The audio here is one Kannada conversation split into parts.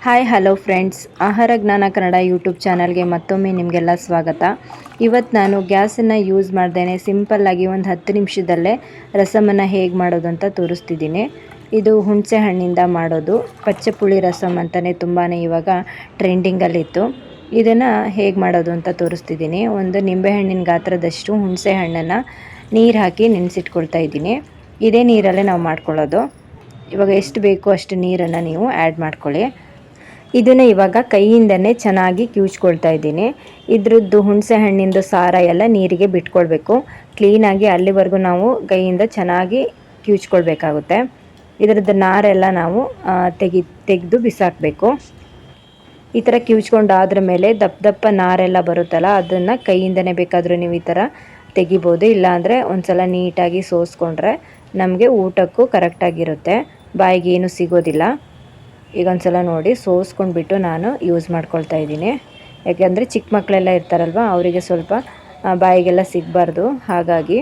ಹಾಯ್ ಹಲೋ ಫ್ರೆಂಡ್ಸ್, ಆಹಾರ ಜ್ಞಾನ ಕನ್ನಡ ಯೂಟ್ಯೂಬ್ ಚಾನಲ್ಗೆ ಮತ್ತೊಮ್ಮೆ ನಿಮಗೆಲ್ಲ ಸ್ವಾಗತ. ಇವತ್ತು ನಾನು ಗ್ಯಾಸನ್ನು ಯೂಸ್ ಮಾಡ್ದೇನೆ ಸಿಂಪಲ್ಲಾಗಿ ಒಂದು 10 ನಿಮಿಷದಲ್ಲೇ ರಸಮನ್ನು ಹೇಗೆ ಮಾಡೋದು ಅಂತ ತೋರಿಸ್ತಿದ್ದೀನಿ. ಇದು ಹುಣಸೆ ಹಣ್ಣಿಂದ ಮಾಡೋದು ಪಚ್ಚೆ ಪುಳಿ ರಸಮ್ ಅಂತಲೇ ತುಂಬಾ ಇವಾಗ ಟ್ರೆಂಡಿಂಗಲ್ಲಿತ್ತು. ಇದನ್ನು ಹೇಗೆ ಮಾಡೋದು ಅಂತ ತೋರಿಸ್ತಿದ್ದೀನಿ. ಒಂದು ನಿಂಬೆಹಣ್ಣಿನ ಗಾತ್ರದಷ್ಟು ಹುಣಸೆ ಹಣ್ಣನ್ನು ನೀರು ಹಾಕಿ ನೆನೆಸಿಟ್ಕೊಳ್ತಾ ಇದ್ದೀನಿ. ಇದೇ ನೀರಲ್ಲೇ ನಾವು ಮಾಡ್ಕೊಳ್ಳೋದು. ಇವಾಗ ಎಷ್ಟು ಬೇಕೋ ಅಷ್ಟು ನೀರನ್ನು ನೀವು ಆ್ಯಡ್ ಮಾಡ್ಕೊಳ್ಳಿ. ಇದನ್ನು ಇವಾಗ ಕೈಯಿಂದನೇ ಚೆನ್ನಾಗಿ ಕಿವುಚ್ಕೊಳ್ತಾ ಇದ್ದೀನಿ. ಇದ್ರದ್ದು ಹುಣಸೆ ಹಣ್ಣಿಂದು ಸಾರ ಎಲ್ಲ ನೀರಿಗೆ ಬಿಟ್ಕೊಳ್ಬೇಕು. ಕ್ಲೀನಾಗಿ ಅಲ್ಲಿವರೆಗೂ ನಾವು ಕೈಯಿಂದ ಚೆನ್ನಾಗಿ ಕಿವುಚ್ಕೊಳ್ಬೇಕಾಗುತ್ತೆ. ಇದರದ್ದು ನಾರೆಲ್ಲ ನಾವು ತೆಗೆದು ಬಿಸಾಕಬೇಕು. ಈ ಥರ ಕಿವುಚ್ಕೊಂಡಾದ್ರ ಮೇಲೆ ದಪ್ಪ ದಪ್ಪ ನಾರೆಲ್ಲ ಬರುತ್ತಲ್ಲ, ಅದನ್ನು ಕೈಯಿಂದನೇ ಬೇಕಾದರೂ ನೀವು ಈ ಥರ ತೆಗಿಬೋದು. ಇಲ್ಲಾಂದರೆ ಒಂದು ಸಲ ನೀಟಾಗಿ ಸೋಸ್ಕೊಂಡ್ರೆ ನಮಗೆ ಊಟಕ್ಕೂ ಕರೆಕ್ಟಾಗಿರುತ್ತೆ, ಬಾಯಿಗೆ ಏನೂ ಸಿಗೋದಿಲ್ಲ. ಈಗ ಒಂದು ಸಲ ನೋಡಿ ಸೋಸ್ಕೊಂಡ್ಬಿಟ್ಟು ನಾನು ಯೂಸ್ ಮಾಡ್ಕೊಳ್ತಾ ಇದ್ದೀನಿ. ಯಾಕೆಂದರೆ ಚಿಕ್ಕ ಮಕ್ಕಳೆಲ್ಲ ಇರ್ತಾರಲ್ವ, ಅವರಿಗೆ ಸ್ವಲ್ಪ ಬಾಯಿಗೆಲ್ಲ ಸಿಗಬಾರ್ದು. ಹಾಗಾಗಿ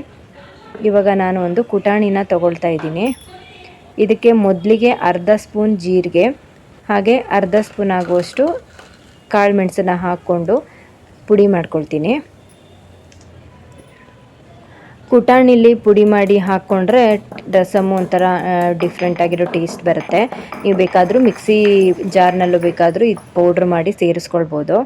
ಇವಾಗ ನಾನು ಒಂದು ಕುಟಾಣಿನ ತೊಗೊಳ್ತಾ ಇದ್ದೀನಿ. ಇದಕ್ಕೆ ಮೊದಲಿಗೆ ಅರ್ಧ ಸ್ಪೂನ್ ಜೀರಿಗೆ ಹಾಗೆ ಅರ್ಧ ಸ್ಪೂನ್ ಆಗುವಷ್ಟು ಕಾಳು ಮೆಣಸನ್ನು ಹಾಕ್ಕೊಂಡು ಪುಡಿ ಮಾಡ್ಕೊಳ್ತೀನಿ. ಕುಟಾಣಿಲಿ ಪುಡಿ ಮಾಡಿ ಹಾಕ್ಕೊಂಡ್ರೆ ರಸಮ್ಮು ಒಂಥರ ಡಿಫ್ರೆಂಟಾಗಿರೋ ಟೇಸ್ಟ್ ಬರುತ್ತೆ. ನೀವು ಬೇಕಾದರೂ ಮಿಕ್ಸಿ ಜಾರ್ನಲ್ಲೂ ಬೇಕಾದರೂ ಇದು ಪೌಡ್ರ್ ಮಾಡಿ ಸೇರಿಸ್ಕೊಳ್ಬೋದು.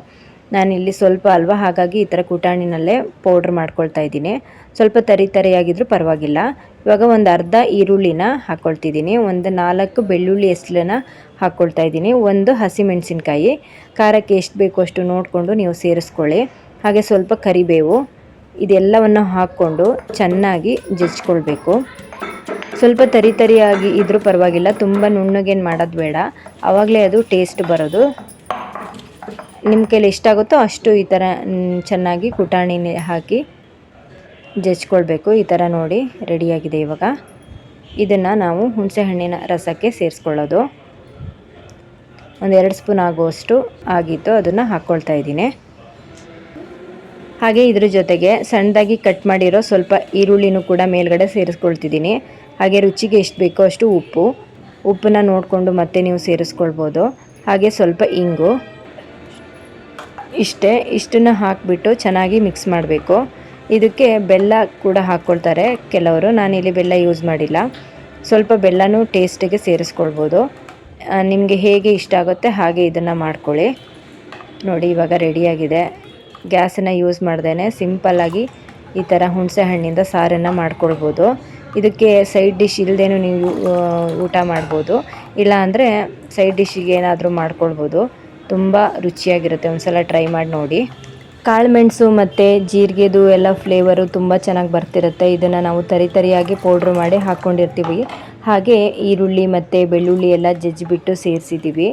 ನಾನಿಲ್ಲಿ ಸ್ವಲ್ಪ ಅಲ್ವಾ, ಹಾಗಾಗಿ ಈ ಥರ ಕುಟಾಣಿನಲ್ಲೇ ಪೌಡ್ರ್ ಮಾಡ್ಕೊಳ್ತಾ ಇದ್ದೀನಿ. ಸ್ವಲ್ಪ ತರಿಯಾಗಿದ್ರೂ ಪರವಾಗಿಲ್ಲ. ಇವಾಗ ಒಂದು ಅರ್ಧ ಈರುಳ್ಳಿನ ಹಾಕ್ಕೊಳ್ತಿದ್ದೀನಿ. ಒಂದು 4 ಬೆಳ್ಳುಳ್ಳಿ ಎಸ್ಲನ್ನ ಹಾಕ್ಕೊಳ್ತಾ ಇದ್ದೀನಿ. ಒಂದು ಹಸಿಮೆಣಸಿನ್ಕಾಯಿ, ಖಾರಕ್ಕೆ ಎಷ್ಟು ಬೇಕೋ ಅಷ್ಟು ನೋಡಿಕೊಂಡು ನೀವು ಸೇರಿಸ್ಕೊಳ್ಳಿ. ಹಾಗೆ ಸ್ವಲ್ಪ ಕರಿಬೇವು, ಇದೆಲ್ಲವನ್ನು ಹಾಕ್ಕೊಂಡು ಚೆನ್ನಾಗಿ ಜಜ್ಕೊಳ್ಬೇಕು. ಸ್ವಲ್ಪ ತರಿಯಾಗಿ ಇದ್ರೂ ಪರವಾಗಿಲ್ಲ, ತುಂಬ ನುಣ್ಣಗೇನು ಮಾಡೋದು ಬೇಡ, ಆವಾಗಲೇ ಅದು ಟೇಸ್ಟ್ ಬರೋದು. ನಿಮ್ಮ ಕೈಲಿ ಎಷ್ಟಾಗುತ್ತೋ ಅಷ್ಟು ಈ ಥರ ಚೆನ್ನಾಗಿ ಕುಟಾಣಿನ ಹಾಕಿ ಜಜ್ಕೊಳ್ಬೇಕು. ಈ ಥರ ನೋಡಿ ರೆಡಿಯಾಗಿದೆ. ಇವಾಗ ಇದನ್ನು ನಾವು ಹುಣಸೆ ಹಣ್ಣಿನ ರಸಕ್ಕೆ ಸೇರಿಸ್ಕೊಳ್ಳೋದು. ಒಂದು 2 ಸ್ಪೂನ್ ಆಗುವಷ್ಟು ಆಗಿತ್ತು, ಅದನ್ನು ಹಾಕ್ಕೊಳ್ತಾ ಇದ್ದೀನಿ. ಹಾಗೆ ಇದ್ರ ಜೊತೆಗೆ ಸಣ್ಣದಾಗಿ ಕಟ್ ಮಾಡಿರೋ ಸ್ವಲ್ಪ ಈರುಳ್ಳಿನೂ ಕೂಡ ಮೇಲ್ಗಡೆ ಸೇರಿಸ್ಕೊಳ್ತಿದ್ದೀನಿ. ಹಾಗೆ ರುಚಿಗೆ ಎಷ್ಟು ಬೇಕೋ ಅಷ್ಟು ಉಪ್ಪನ್ನ ನೋಡಿಕೊಂಡು ಮತ್ತೆ ನೀವು ಸೇರಿಸ್ಕೊಳ್ಬೋದು. ಹಾಗೆ ಸ್ವಲ್ಪ ಇಂಗು, ಇಷ್ಟನ್ನು ಹಾಕಿಬಿಟ್ಟು ಚೆನ್ನಾಗಿ ಮಿಕ್ಸ್ ಮಾಡಬೇಕು. ಇದಕ್ಕೆ ಬೆಲ್ಲ ಕೂಡ ಹಾಕ್ಕೊಳ್ತಾರೆ ಕೆಲವರು, ನಾನಿಲ್ಲಿ ಬೆಲ್ಲ ಯೂಸ್ ಮಾಡಿಲ್ಲ. ಸ್ವಲ್ಪ ಬೆಲ್ಲನೂ ಟೇಸ್ಟಿಗೆ ಸೇರಿಸ್ಕೊಳ್ಬೋದು. ನಿಮಗೆ ಹೇಗೆ ಇಷ್ಟ ಆಗುತ್ತೆ ಹಾಗೆ ಇದನ್ನು ಮಾಡ್ಕೊಳ್ಳಿ. ನೋಡಿ ಇವಾಗ ರೆಡಿಯಾಗಿದೆ. ಗ್ಯಾಸನ್ನು ಯೂಸ್ ಮಾಡ್ದೇ ಸಿಂಪಲ್ಲಾಗಿ ಈ ಥರ ಹುಣಸೆ ಹಣ್ಣಿಂದ ಸಾರನ್ನು ಮಾಡ್ಕೊಳ್ಬೋದು. ಇದಕ್ಕೆ ಸೈಡ್ ಡಿಶ್ ಇಲ್ಲದೇನೂ ನೀವು ಊಟ ಮಾಡ್ಬೋದು. ಇಲ್ಲ ಅಂದರೆ ಸೈಡ್ ಡಿಶ್ಶಿಗೆ ಏನಾದರೂ ಮಾಡ್ಕೊಳ್ಬೋದು. ತುಂಬ ರುಚಿಯಾಗಿರುತ್ತೆ, ಒಂದು ಸಲ ಟ್ರೈ ಮಾಡಿ ನೋಡಿ. ಕಾಳು ಮೆಣಸು ಮತ್ತು ಜೀರಿಗೆದು ಎಲ್ಲ ಫ್ಲೇವರು ತುಂಬ ಚೆನ್ನಾಗಿ ಬರ್ತಿರುತ್ತೆ. ಇದನ್ನು ನಾವು ತರಿಯಾಗಿ ಪೌಡ್ರ್ ಮಾಡಿ ಹಾಕ್ಕೊಂಡಿರ್ತೀವಿ. ಹಾಗೆ ಈರುಳ್ಳಿ ಮತ್ತು ಬೆಳ್ಳುಳ್ಳಿ ಎಲ್ಲ ಜಜ್ಜಿಬಿಟ್ಟು ಸೇರಿಸಿದ್ದೀವಿ.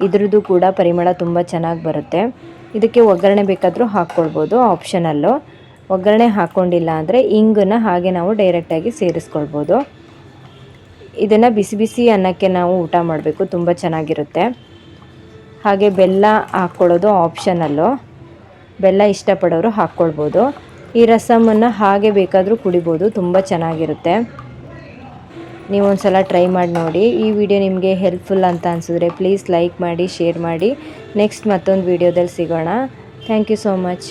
ಇದ್ರದ್ದು ಕೂಡ ಪರಿಮಳ ತುಂಬ ಚೆನ್ನಾಗಿ ಬರುತ್ತೆ. ಇದಕ್ಕೆ ಒಗ್ಗರಣೆ ಬೇಕಾದರೂ ಹಾಕ್ಕೊಳ್ಬೋದು, ಆಪ್ಷನಲ್ಲು. ಒಗ್ಗರಣೆ ಹಾಕ್ಕೊಂಡಿಲ್ಲ ಅಂದರೆ ಇಂಗನ್ನು ಹಾಗೆ ನಾವು ಡೈರೆಕ್ಟಾಗಿ ಸೇರಿಸ್ಕೊಳ್ಬೋದು. ಇದನ್ನು ಬಿಸಿ ಬಿಸಿ ಅನ್ನಕ್ಕೆ ನಾವು ಊಟ ಮಾಡಬೇಕು, ತುಂಬ ಚೆನ್ನಾಗಿರುತ್ತೆ. ಹಾಗೆ ಬೆಲ್ಲ ಹಾಕ್ಕೊಳ್ಳೋದು ಆಪ್ಷನಲ್ಲು, ಬೆಲ್ಲ ಇಷ್ಟಪಡೋರು ಹಾಕ್ಕೊಳ್ಬೋದು. ಈ ರಸಮನ್ನು ಹಾಗೆ ಬೇಕಾದರೂ ಕುಡಿಬೋದು, ತುಂಬ ಚೆನ್ನಾಗಿರುತ್ತೆ. ನೀವೊಂದು ಸಲ ಟ್ರೈ ಮಾಡಿ ನೋಡಿ. ಈ ವಿಡಿಯೋ ನಿಮಗೆ ಹೆಲ್ಪ್ಫುಲ್ ಅಂತ ಅನಿಸಿದ್ರೆ ಪ್ಲೀಸ್ ಲೈಕ್ ಮಾಡಿ, ಶೇರ್ ಮಾಡಿ. ನೆಕ್ಸ್ಟ್ ಮತ್ತೊಂದು ವಿಡಿಯೋದಲ್ಲಿ ಸಿಗೋಣ. Thank you so much.